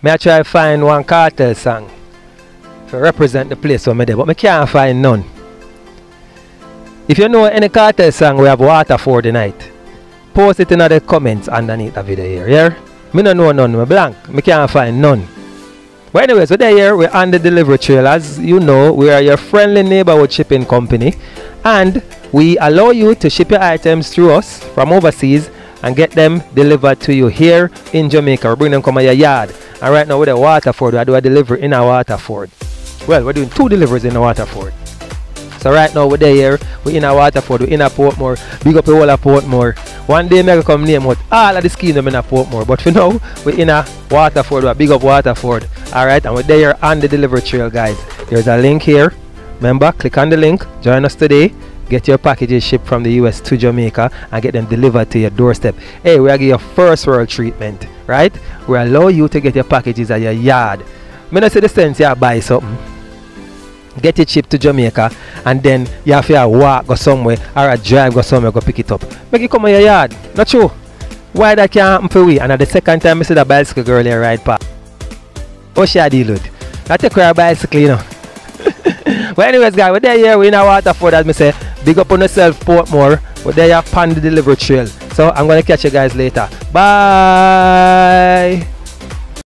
Me I try find one cartel song to represent the place where me there, but me can't find none. If you know any cartel song we have Waterford tonight, post it in the comments underneath the video here. Yeah? Me no know none, me blank. Me can't find none. But anyways, we're here, we're on the delivery trail. As you know, we are your friendly neighborhood shipping company, and we allow you to ship your items through us from overseas and get them delivered to you here in Jamaica. We bring them come to your yard. And right now with the Waterford, we do a delivery in our Waterford. Well, we're doing 2 deliveries in the Waterford. So right now we're here, we're in a Waterford, we're in a Portmore, big up the whole of Portmore. One day I come name out all of the schemes in a Portmore, but for now, we're in a Waterford, we're big up Waterford. Alright, and we're there on the delivery trail, guys. There's a link here. Remember, click on the link, join us today, get your packages shipped from the US to Jamaica and get them delivered to your doorstep. Hey, we'll give you first world treatment, right? We allow you to get your packages at your yard. I don't see the sense you buy something, get it shipped to Jamaica, and then you have to walk go somewhere or a drive go somewhere go pick it up. Make it come to your yard. Not true. Why that can't happen for we? And at the second time I see the bicycle girl here ride past. Oh, she a deal with. I take her a bicycle, you know. But anyways, guys, we're there here, we're in a Waterford, as I say. Big up on yourself, Portmore. We're there upon the delivery trail. So I'm going to catch you guys later. Bye.